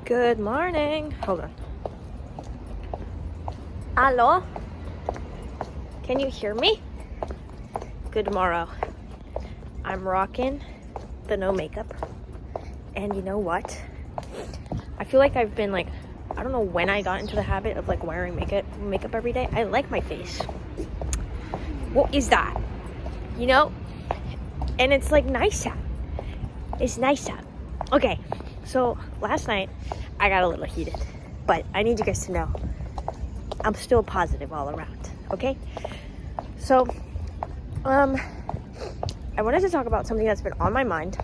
Good morning. Hold on. Hello? Can you hear me? Good morrow. I'm rocking the no makeup. And you know what? I feel like I've been like, I don't know when I got into the habit of like wearing makeup every day. I like my face. What is that? You know? And it's like nice out. It's nice out. Okay, so last night I got a little heated, but I need you guys to know I'm still positive all around, okay? So, I wanted to talk about something that's been on my mind,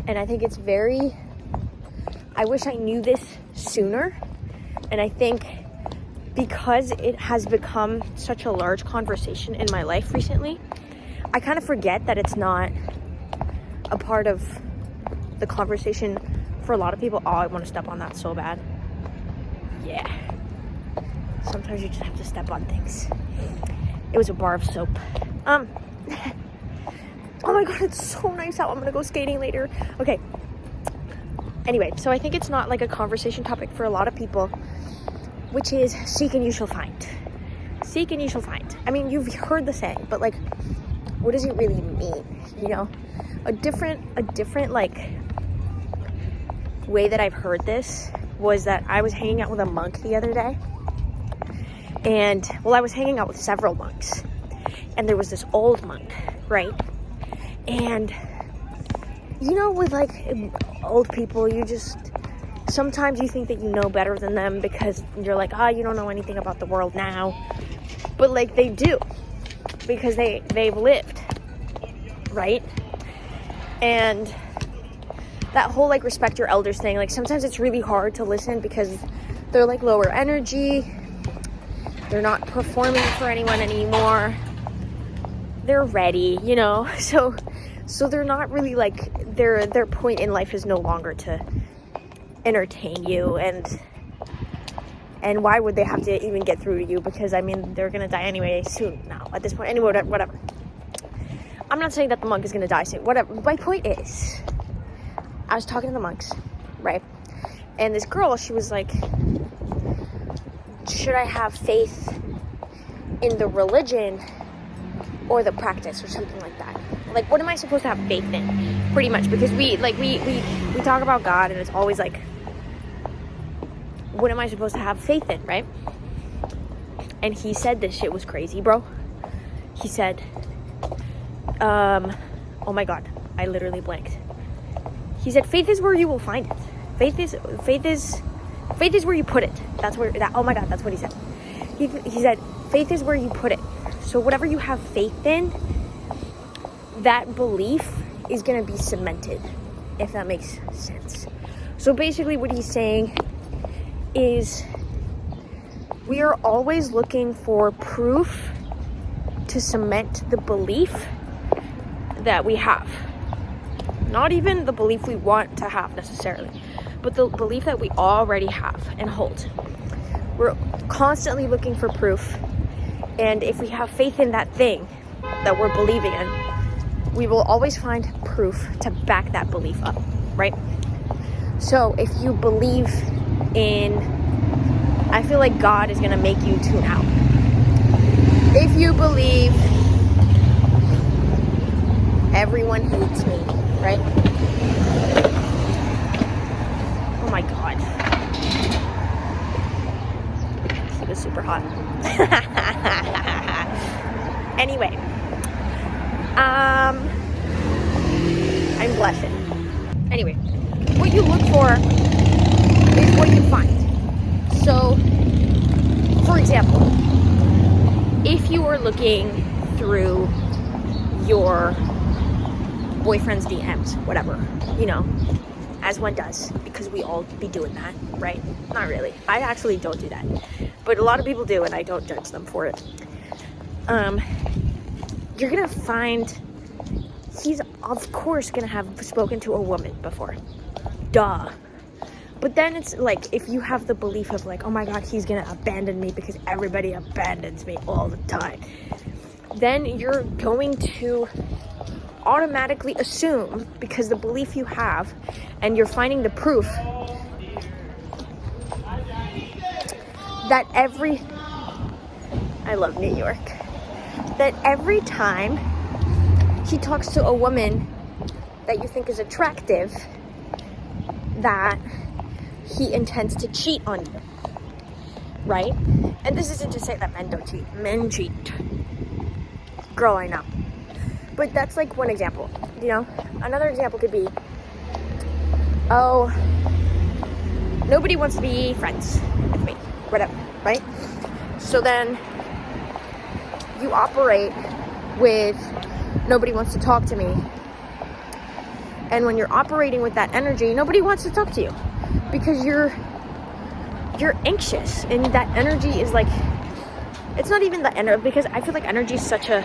and I think it's I wish I knew this sooner, and I think because it has become such a large conversation in my life recently, I kind of forget that it's not a part of the conversation for a lot of people. Oh, I want to step on that so bad. Yeah. Sometimes you just have to step on things. It was a bar of soap. Oh my god, it's so nice out. I'm gonna go skating later. Okay. Anyway, so I think it's not like a conversation topic for a lot of people, which is seek and you shall find. Seek and you shall find. I mean, you've heard the saying, but like, what does it really mean? You know? A different like way that I've heard this was that I was hanging out with a monk the other day, and I was hanging out with several monks, and there was this old monk, right? And you know, with like old people, sometimes you think that you know better than them because you're like, you don't know anything about the world now, but like they do, because they've lived, right? And that whole like respect your elders thing, like sometimes it's really hard to listen because they're like lower energy, they're not performing for anyone anymore, they're ready, you know, so they're not really like, their point in life is no longer to entertain you, and why would they have to even get through to you, because I mean they're gonna die anyway soon now at this point anyway. Whatever, I'm not saying that the monk is gonna die soon, whatever. My point is, I was talking to the monks, right? And this girl, she was like, should I have faith in the religion or the practice or something like that? Like, what am I supposed to have faith in? Pretty much, because we talk about God, and it's always like, what am I supposed to have faith in, right? And he said this shit was crazy, bro. He said, oh my god, I literally blanked. He said, faith is where you will find it. Faith is where you put it. Oh my god, that's what he said. He said, faith is where you put it. So whatever you have faith in, that belief is going to be cemented, if that makes sense. So basically what he's saying is, we are always looking for proof to cement the belief that we have. Not even the belief we want to have necessarily, but the belief that we already have and hold. We're constantly looking for proof, and if we have faith in that thing that we're believing in, we will always find proof to back that belief up, right? So if you believe in, I feel like God is gonna make you tune out. If you believe everyone hates me, right? Oh my god. It was super hot. Anyway. I'm blushing. Anyway, what you look for is what you find. So, for example, if you are looking through your boyfriend's DMs, whatever, you know, as one does, because we all be doing that, right? Not really. I actually don't do that, but a lot of people do, and I don't judge them for it. You're gonna find he's of course gonna have spoken to a woman before, duh. But then it's like, if you have the belief of like, oh my god, he's gonna abandon me because everybody abandons me all the time, then you're going to automatically assume, because the belief you have and you're finding the proof that I love New York, that every time he talks to a woman that you think is attractive, that he intends to cheat on you, right? And this isn't to say that men don't cheat. Men cheat. Girl, I know. But that's like one example, you know? Another example could be, oh, nobody wants to be friends with me, whatever, right? So then you operate with nobody wants to talk to me. And when you're operating with that energy, nobody wants to talk to you because you're anxious, and that energy is like, it's not even the energy, because I feel like energy is such a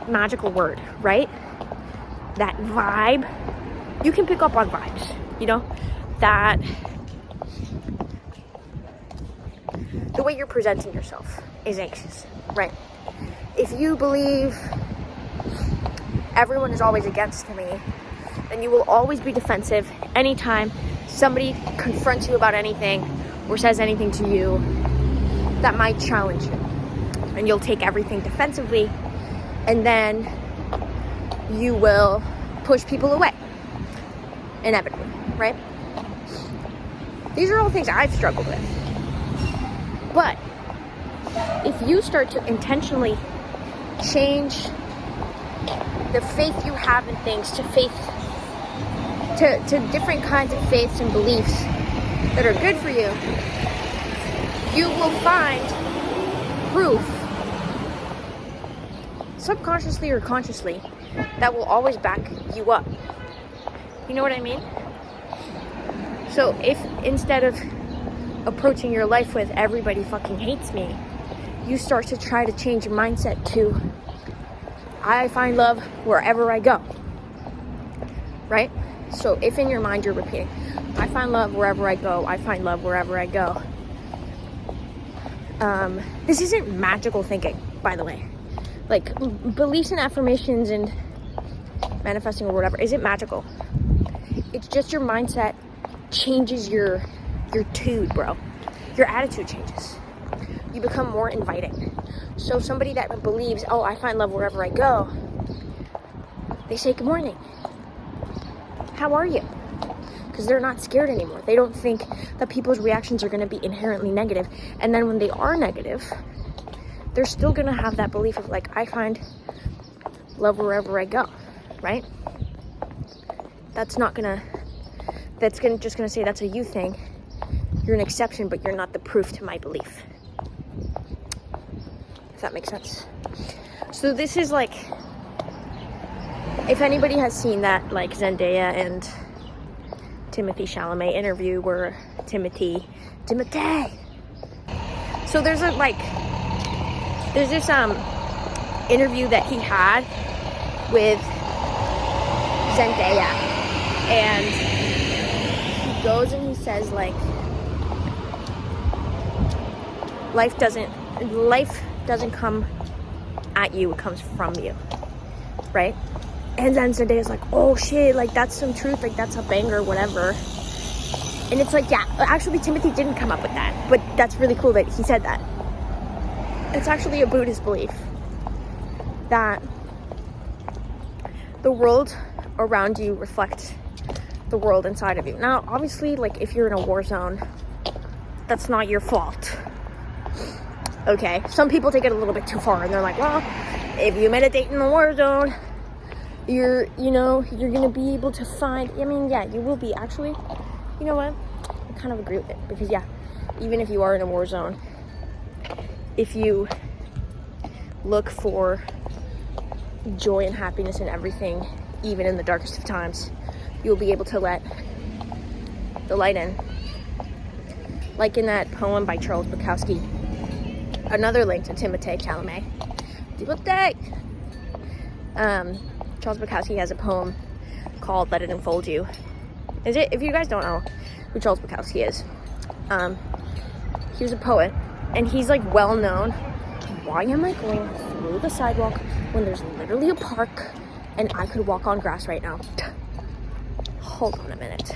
magical word, right? That vibe, you can pick up on vibes, you know, that the way you're presenting yourself is anxious, right? If you believe everyone is always against me, then you will always be defensive anytime somebody confronts you about anything or says anything to you that might challenge you. And you'll take everything defensively, and then you will push people away, inevitably, right? These are all things I've struggled with. But if you start to intentionally change the faith you have in things to faith, to different kinds of faiths and beliefs that are good for you, you will find proof, subconsciously or consciously, that will always back you up. You know what I mean? So if instead of approaching your life with everybody fucking hates me, you start to try to change your mindset to I find love wherever I go, right? So if in your mind you're repeating, I find love wherever I go, I find love wherever I go. This isn't magical thinking, by the way. Like, beliefs and affirmations and manifesting or whatever isn't magical. It's just your mindset changes your tude, bro. Your attitude changes. You become more inviting. So somebody that believes, oh, I find love wherever I go, they say good morning. How are you? Because they're not scared anymore. They don't think that people's reactions are going to be inherently negative. And then when they are negative, they're still going to have that belief of like, I find love wherever I go, right? That's just going to say that's a you thing. You're an exception, but you're not the proof to my belief. If that makes sense. So this is like, if anybody has seen that like Zendaya and Timothée Chalamet interview where Timothy. So there's this interview that he had with Zendaya, and he goes and he says like, life doesn't come at you, it comes from you, right? And then Zendaya's like, oh shit, like that's some truth, like that's a banger, whatever. And it's like, yeah, actually Timothy didn't come up with that, but that's really cool that he said that. It's actually a Buddhist belief that the world around you reflects the world inside of you. Now, obviously, like if you're in a war zone, that's not your fault. Okay, some people take it a little bit too far and they're like, well, if you meditate in the war zone, you're gonna be able to find, I mean, yeah, you will be. Actually, you know what, I kind of agree with it, because yeah, even if you are in a war zone, if you look for joy and happiness in everything, even in the darkest of times, you'll be able to let the light in. Like in that poem by Charles Bukowski, another link to Timothée Chalamet. Charles Bukowski has a poem called Let It Enfold You. If you guys don't know who Charles Bukowski is, he was a poet, and he's like well known. Why am I going through the sidewalk when there's literally a park and I could walk on grass right now? Hold on a minute.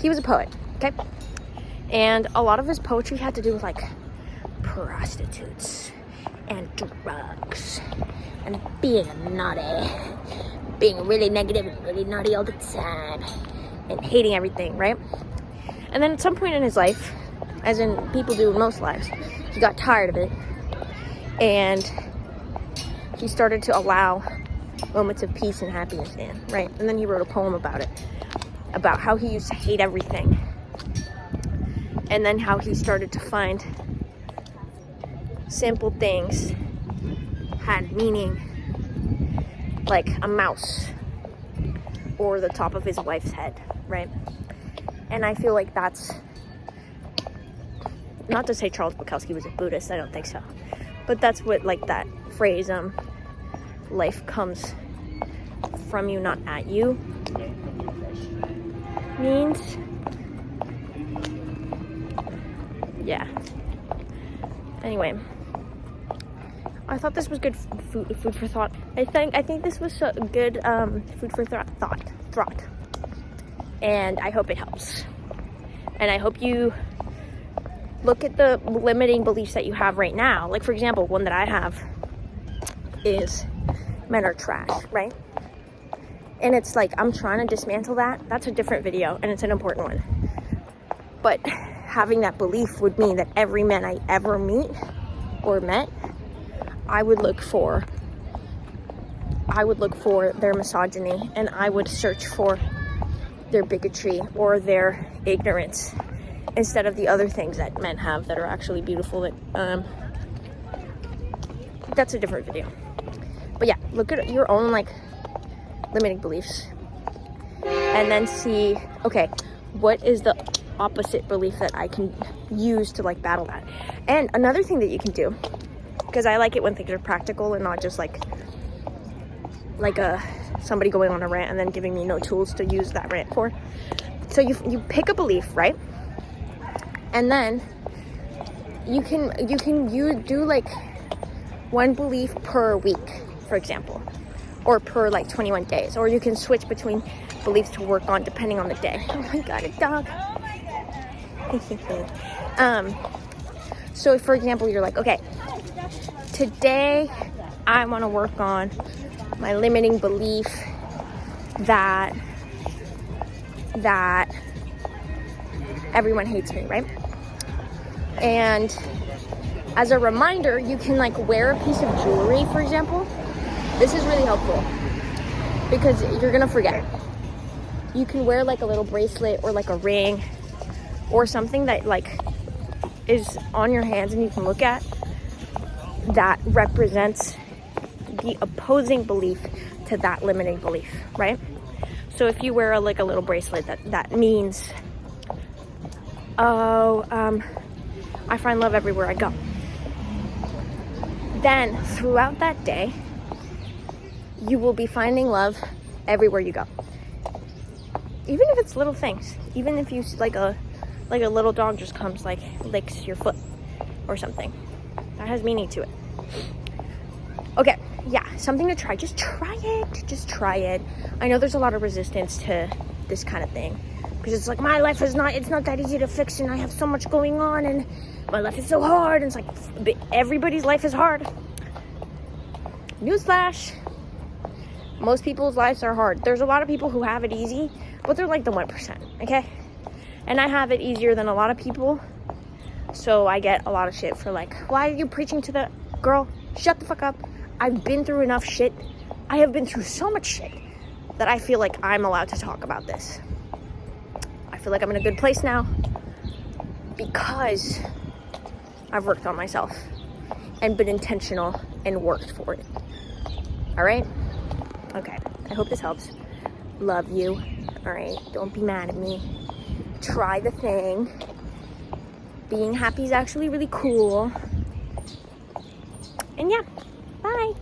He was a poet, okay? And a lot of his poetry had to do with like prostitutes and drugs and being naughty, being really negative and really naughty all the time, and hating everything, right? And then at some point in his life, as in people do in most lives, he got tired of it, and he started to allow moments of peace and happiness in, right? And then he wrote a poem about it, about how he used to hate everything, and then how he started to find simple things had meaning, like a mouse or the top of his wife's head, right? And I feel like that's, not to say Charles Bukowski was a Buddhist, I don't think so, but that's what like that phrase, life comes from you, not at you, means. Yeah. Anyway, I thought this was good food for thought. I think this was a good food for thought, and I hope it helps. And I hope you look at the limiting beliefs that you have right now. Like, for example, one that I have is men are trash, right? And it's like, I'm trying to dismantle that. That's a different video, and it's an important one. But having that belief would mean that every man I ever meet or met, I would look for their misogyny, and I would search for their bigotry or their ignorance instead of the other things that men have that are actually beautiful. That that's a different video. But yeah, look at your own like limiting beliefs and then see, okay, what is the opposite belief that I can use to like battle that. And another thing that you can do, because I like it when things are practical and not just like somebody going on a rant and then giving me no tools to use that rant for. So you pick a belief, right? And then you do like one belief per week, for example, or per like 21 days, or you can switch between beliefs to work on depending on the day. Oh my god, a dog. So if, for example, you're like, okay, today I want to work on my limiting belief that everyone hates me, right? And as a reminder, you can like wear a piece of jewelry, for example. This is really helpful because you're gonna forget. You can wear like a little bracelet or like a ring or something that like is on your hands and you can look at that represents the opposing belief to that limiting belief, right? So if you wear a little bracelet that means, I find love everywhere I go, then throughout that day you will be finding love everywhere you go, even if it's little things. Even if you like a little dog just comes like licks your foot or something, that has meaning to it. Okay, yeah, something to try. Just try it. I know there's a lot of resistance to this kind of thing because it's like, my life is it's not that easy to fix, and I have so much going on, and my life is so hard. And it's like, everybody's life is hard. Newsflash, most people's lives are hard. There's a lot of people who have it easy, but they're like the 1%, okay? And I have it easier than a lot of people, so I get a lot of shit for like, why are you preaching to the girl? Shut the fuck up. I've been through enough shit. I have been through so much shit that I feel like I'm allowed to talk about this. I feel like I'm in a good place now because I've worked on myself and been intentional and worked for it. All right? Okay. I hope this helps. Love you. All right? Don't be mad at me. Try the thing. Being happy is actually really cool. And yeah, bye.